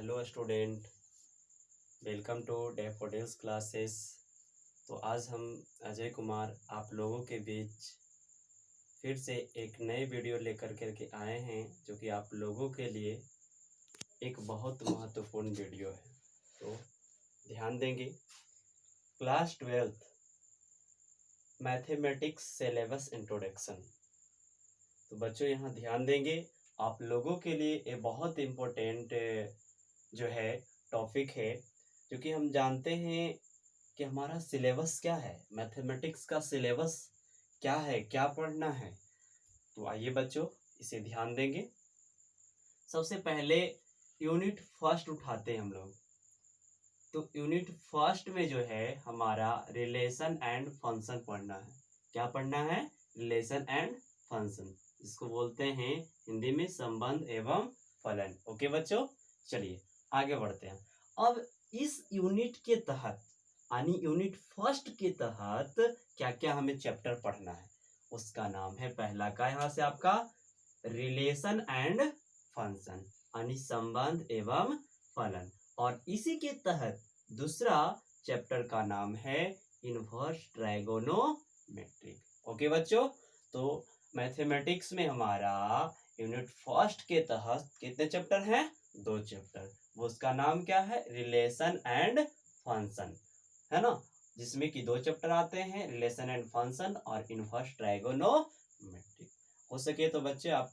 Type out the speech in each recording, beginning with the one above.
Hello student, welcome to Daffodils classes. तो आज हम अजय कुमार आप लोगों के बीच फिर से एक नए वीडियो लेकर के आए हैं, जो कि आप लोगों के लिए एक बहुत महत्वपूर्ण वीडियो है। तो ध्यान देंगे। Class 12th mathematics syllabus introduction. तो बच्चों यहाँ ध्यान देंगे, आप लोगों के लिए ये बहुत इम्पोर्टेंट जो है टॉपिक है, क्योंकि हम जानते हैं कि हमारा सिलेबस क्या है, मैथमेटिक्स का सिलेबस क्या है, क्या पढ़ना है। तो आइए बच्चों इसे ध्यान देंगे। सबसे पहले यूनिट फर्स्ट उठाते हैं हम लोग। तो यूनिट फर्स्ट में जो है हमारा रिलेशन एंड फंक्शन पढ़ना है। क्या पढ़ना है? रिलेशन एंड फंक्शन, जिसको बोलते हैं हिंदी में संबंध एवं फलन। ओके बच्चों, चलिए आगे बढ़ते हैं। अब इस यूनिट के तहत यानी यूनिट फर्स्ट के तहत क्या क्या हमें चैप्टर पढ़ना है, उसका नाम है पहला का यहाँ से आपका रिलेशन एंड फंक्शन यानी संबंध एवं फलन। और इसी के तहत दूसरा चैप्टर का नाम है इनवर्स ट्राइगोनोमेट्रिक। ओके बच्चों, तो मैथमेटिक्स में हमारा यूनिट फर्स्ट के तहत कितने चैप्टर हैं? 2 चैप्टर। वो उसका नाम क्या है? रिलेशन एंड फंक्शन, है ना, जिसमें कि 2 चैप्टर आते हैं, रिलेशन एंड फंक्शन और इनवर्स ट्राइगोनोमेट्रिक। हो सके तो बच्चे आप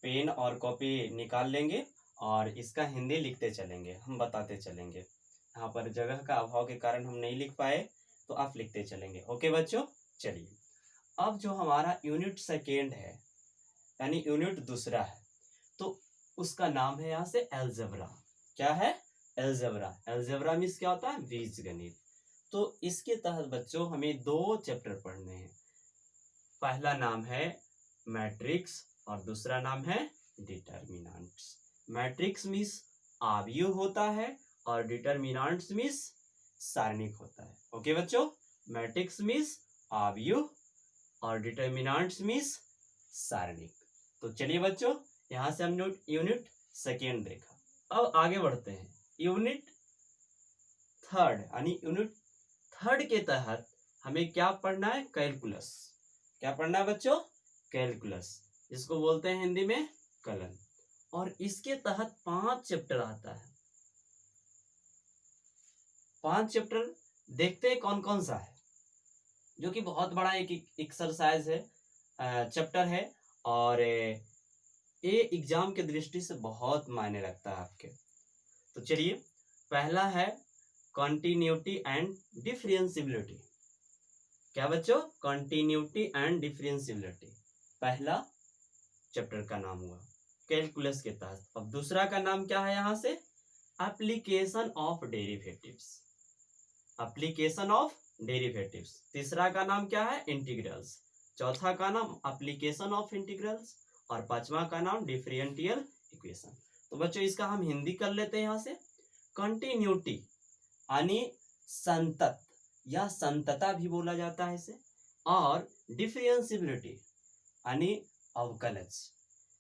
पेन और कॉपी निकाल लेंगे और इसका हिंदी लिखते चलेंगे, हम बताते चलेंगे। यहाँ पर जगह का अभाव के कारण हम नहीं लिख पाए, तो आप लिखते चलेंगे। ओके बच्चों, चलिए अब जो हमारा यूनिट सेकेंड है यानी यूनिट दूसरा है, तो उसका नाम है यहाँ से अलजेब्रा। क्या है? अलजेब्रा। अलजेब्रा मीन्स क्या होता है? बीजगणित। तो इसके तहत बच्चों हमें 2 चैप्टर पढ़ने हैं। पहला नाम है मैट्रिक्स और दूसरा नाम है डिटर्मिनेंट्स। मैट्रिक्स मीन्स अवयव होता है और डिटर्मिनेंट्स मीन्स सारणिक होता है। ओके बच्चों, मैट्रिक्स मीन्स अवयव और डिटर्मिनेंट्स मीन्स सारणिक। तो चलिए बच्चों, यहां से हम यूनिट सेकेंड देखा। अब आगे बढ़ते हैं यूनिट थर्ड यानी यूनिट थर्ड के तहत हमें क्या पढ़ना है? कैलकुलस। क्या पढ़ना है बच्चों? कैलकुलस, जिसको बोलते हैं हिंदी में कलन। और इसके तहत 5 चैप्टर आता है। 5 चैप्टर देखते हैं कौन कौन सा है, जो कि बहुत बड़ा एक एक्सरसाइज है, चैप्टर है, और ये एग्जाम के दृष्टि से बहुत मायने रखता है आपके। तो चलिए, पहला है कंटिन्यूटी एंड डिफरेंशियबिलिटी। क्या बच्चों? कंटिन्यूटी एंड डिफरेंशियबिलिटी पहला चैप्टर का नाम हुआ कैलकुलस के तहत। अब दूसरा का नाम क्या है यहाँ से? Application of derivatives. Application of derivatives. तीसरा का नाम क्या है? इंटीग्रल्स। चौथा का नाम एप्लीकेशन ऑफ इंटीग्रल्स और पांचवा का नाम डिफरेंशियल इक्वेशन। तो बच्चों इसका हम हिंदी कर लेते हैं। यहाँ से कंटिन्यूटी यानी संतत या संतता भी बोला जाता है इसे, और डिफरेंशियबिलिटी यानी अवकलज।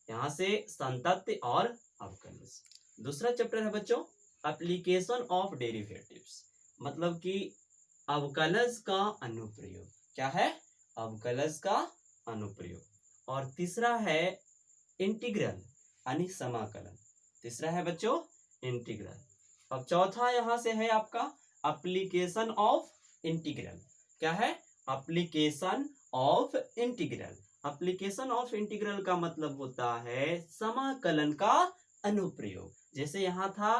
यहाँ से संतत और अवकलज। दूसरा चैप्टर है बच्चों एप्लीकेशन ऑफ डेरिवेटिव्स, मतलब कि अवकलज का अनुप्रयोग। क्या है? अवकलज का अनुप्रयोग। और तीसरा है इंटीग्रल यानी समाकलन। तीसरा है बच्चों इंटीग्रल। अब चौथा यहां से है आपका एप्लीकेशन ऑफ इंटीग्रल। क्या है? Application of integral. Application of integral का मतलब होता है समाकलन का अनुप्रयोग। जैसे यहां था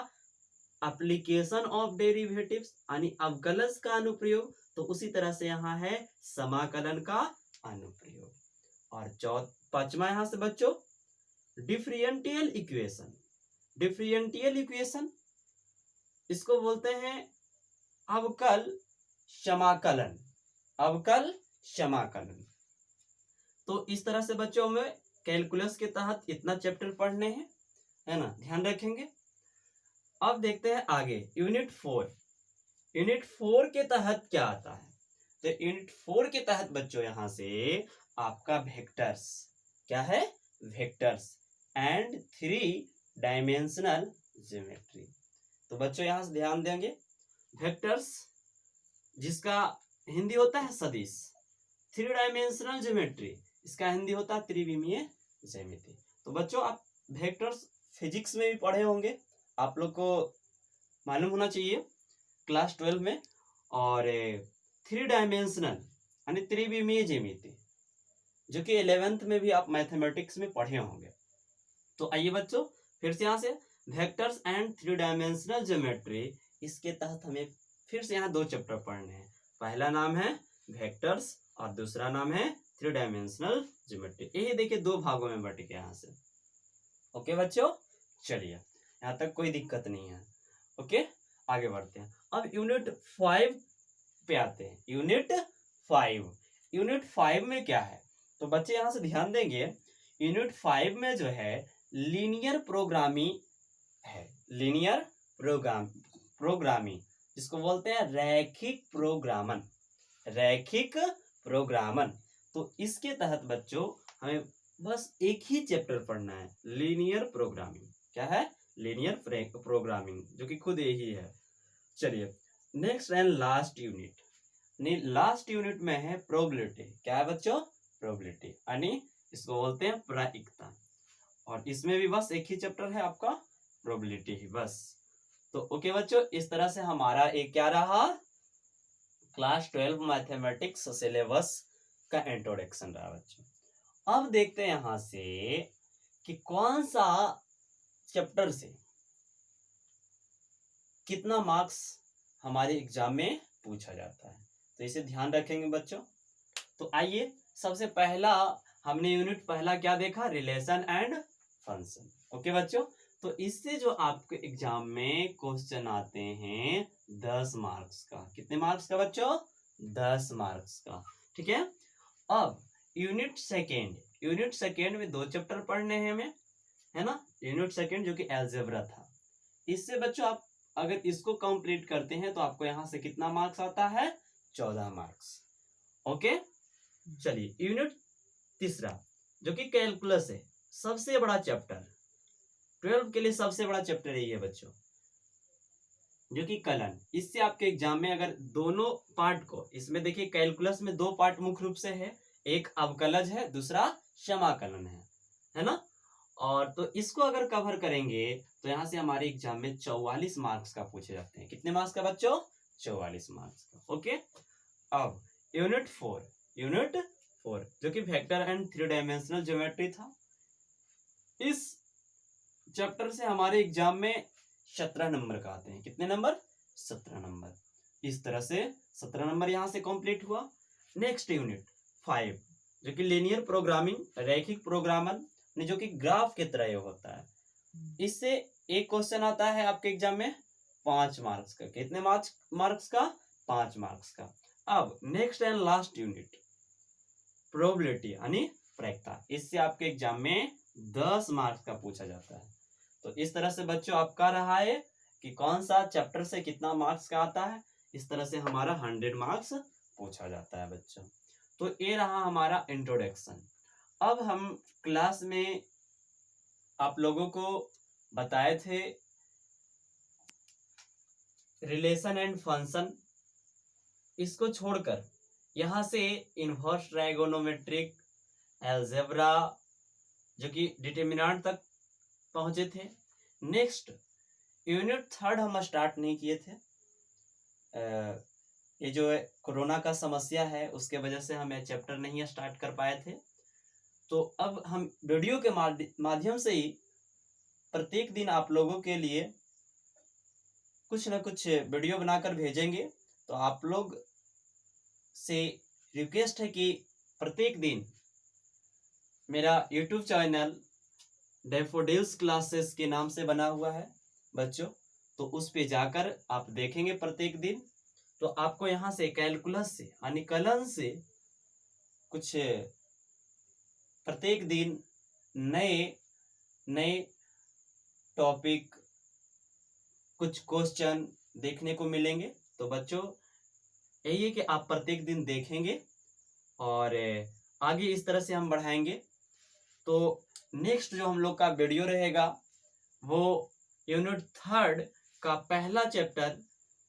एप्लीकेशन ऑफ डेरिवेटिव्स यानी अवकलज का अनुप्रयोग, तो उसी तरह से यहाँ है समाकलन का अनुप्रयोग। और पांचवा यहां से बच्चों डिफरेंशियल इक्वेशन। डिफरेंशियल इक्वेशन इसको बोलते हैं अवकल समाकलन। अवकल समाकलन। तो इस तरह से बच्चों में कैलकुलस के तहत इतना चैप्टर पढ़ने हैं, है ना, ध्यान रखेंगे। अब देखते हैं आगे यूनिट 4। यूनिट 4 के तहत क्या आता है? तो यूनिट 4 के तहत बच्चों यहां से आपका वेक्टर्स। क्या है? Vectors and 3 dimensional geometry. तो बच्चों यहाँ से ध्यान देंगे, वेक्टर्स जिसका हिंदी होता है सदिश, 3 डायमेंशनल ज्योमेट्री इसका हिंदी होता है त्रिविमीय ज्यामिति। तो बच्चों आप वेक्टर्स फिजिक्स में भी पढ़े होंगे, आप लोग को मालूम होना चाहिए क्लास 12 में। और 3 डायमेंशनल यानी त्रिविमीय ज्यामिति जो कि 11th में भी आप मैथमेटिक्स में पढ़े होंगे। तो आइए बच्चों फिर से यहाँ से वेक्टर्स एंड 3 डायमेंशनल ज्योमेट्री, इसके तहत हमें फिर से यहाँ 2 चैप्टर पढ़ने हैं। पहला नाम है वेक्टर्स और दूसरा नाम है 3 डायमेंशनल ज्योमेट्री। यही देखिए 2 भागों में बट गया यहाँ से। ओके बच्चों, चलिए यहाँ तक कोई दिक्कत नहीं है। ओके आगे बढ़ते हैं। अब यूनिट 5 पे आते हैं। यूनिट 5 में क्या है, तो बच्चे यहाँ से ध्यान देंगे, यूनिट 5 में जो है लीनियर प्रोग्रामिंग है। लीनियर प्रोग्रामिंग जिसको बोलते हैं रैखिक प्रोग्रामन। तो इसके तहत बच्चों हमें बस एक ही चैप्टर पढ़ना है, लीनियर प्रोग्रामिंग। क्या है? लीनियर प्रोग्रामिंग, जो कि खुद यही है। चलिए next and last unit, last unit में है प्रोबेबिलिटी। क्या है बच्चों? प्रोबेबिलिटी यानी इसको बोलते हैं प्रायिकता। और इसमें भी बस एक ही चैप्टर है आपका, प्रोबेबिलिटी ही बस। तो ओके बच्चों, इस तरह से हमारा एक क्या रहा, क्लास 12 मैथमेटिक्स सिलेबस का इंट्रोडक्शन रहा बच्चों। अब देखते हैं यहां से कि कौन सा चैप्टर से कितना मार्क्स हमारे एग्जाम में पूछा जाता है, तो इसे ध्यान रखेंगे बच्चों। तो आइए सबसे पहला हमने यूनिट पहला क्या देखा, रिलेशन एंड फंक्शन। ओके बच्चों, तो इससे जो आपके एग्जाम में क्वेश्चन आते हैं 10 मार्क्स का। कितने मार्क्स का बच्चों? 10 मार्क्स का। ठीक है। अब यूनिट सेकेंड में 2 चैप्टर पढ़ने हैं हमें, है ना। यूनिट सेकेंड जो कि अलजेब्रा था, इससे बच्चों आप अगर इसको कंप्लीट करते हैं तो आपको यहां से कितना मार्क्स आता है? 14 मार्क्स। ओके चलिए यूनिट तीसरा जो कि कैलकुलस है, सबसे बड़ा चैप्टर 12 के लिए, सबसे बड़ा चैप्टर यही है बच्चों, जो कि कलन। इससे आपके एग्जाम में अगर दोनों पार्ट को, इसमें देखिए कैलकुलस में 2 पार्ट मुख्य रूप से है, एक अवकलज है, दूसरा समाकलन है ना। और तो इसको अगर कवर करेंगे तो यहां से हमारे एग्जाम में 44 मार्क्स का पूछे जाते हैं। कितने मार्क्स का बच्चों? 44 मार्क्स का। ओके अब यूनिट 4 जो कि वेक्टर एंड 3 डायमेंशनल ज्योमेट्री था। इस चैप्टर से हमारे एग्जाम में 17 नंबर का आते हैं। कितने नंबर? 17 नंबर। इस तरह से 17 नंबर यहां से कंप्लीट हुआ। नेक्स्ट यूनिट 5 जो कि लीनियर प्रोग्रामिंग, रैखिक प्रोग्रामर, जो कि ग्राफ के तरह होता है। इससे एक क्वेश्चन आता है आपके एग्जाम में 5 मार्क्स का। कितने मार्क्स का? 5 मार्क्स का। अब next and last unit probability यानी प्रायिकता, इससे आपके एग्जाम में 10 मार्क्स का पूछा जाता है। तो इस तरह से बच्चों आपका रहा है कि कौन सा चैप्टर से कितना मार्क्स का आता है। इस तरह से हमारा 100 मार्क्स पूछा जाता है बच्चों। तो ये रहा हमारा इंट्रोडक्शन। अब हम क्लास में आप लोगों को बताए थे रिलेशन एंड फंक्शन, इसको छोड़कर यहां से इनवर्स ट्रायगोनोमेट्रिक, अलजेब्रा जो कि डिटरमिनेंट तक पहुंचे थे। नेक्स्ट यूनिट 3 हम स्टार्ट नहीं किए थे, ये जो कोरोना का समस्या है उसके वजह से हम चैप्टर नहीं स्टार्ट कर पाए थे। तो अब हम वीडियो के माध्यम से ही प्रत्येक दिन आप लोगों के लिए कुछ ना कुछ वीडियो बनाकर भेजेंगे। तो आप लोग से रिक्वेस्ट है कि प्रत्येक दिन मेरा यूट्यूब चैनल डैफोडिल्स क्लासेस के नाम से बना हुआ है बच्चों, तो उस पे जाकर आप देखेंगे प्रत्येक दिन। तो आपको यहाँ से कैलकुलस से यानी कलन से कुछ प्रत्येक दिन नए टॉपिक, कुछ क्वेश्चन देखने को मिलेंगे। तो बच्चों यही है कि आप प्रत्येक दिन देखेंगे और आगे इस तरह से हम बढ़ाएंगे। तो नेक्स्ट जो हम लोग का वीडियो रहेगा वो यूनिट 3 का पहला चैप्टर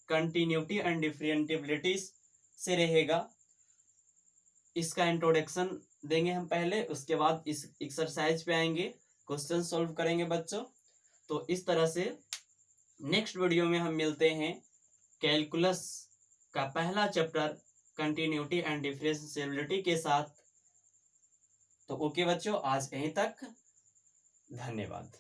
कंटिन्यूटी एंड डिफरेंटिबिलिटी से रहेगा। इसका इंट्रोडक्शन देंगे हम पहले, उसके बाद इस एक्सरसाइज पे आएंगे, क्वेश्चन सॉल्व करेंगे बच्चों। तो इस तरह से नेक्स्ट वीडियो में हम मिलते हैं कैलकुलस का पहला चैप्टर कंटिन्यूटी एंड डिफरेंशिएबिलिटी के साथ। तो ओके बच्चों, आज यहीं तक, धन्यवाद।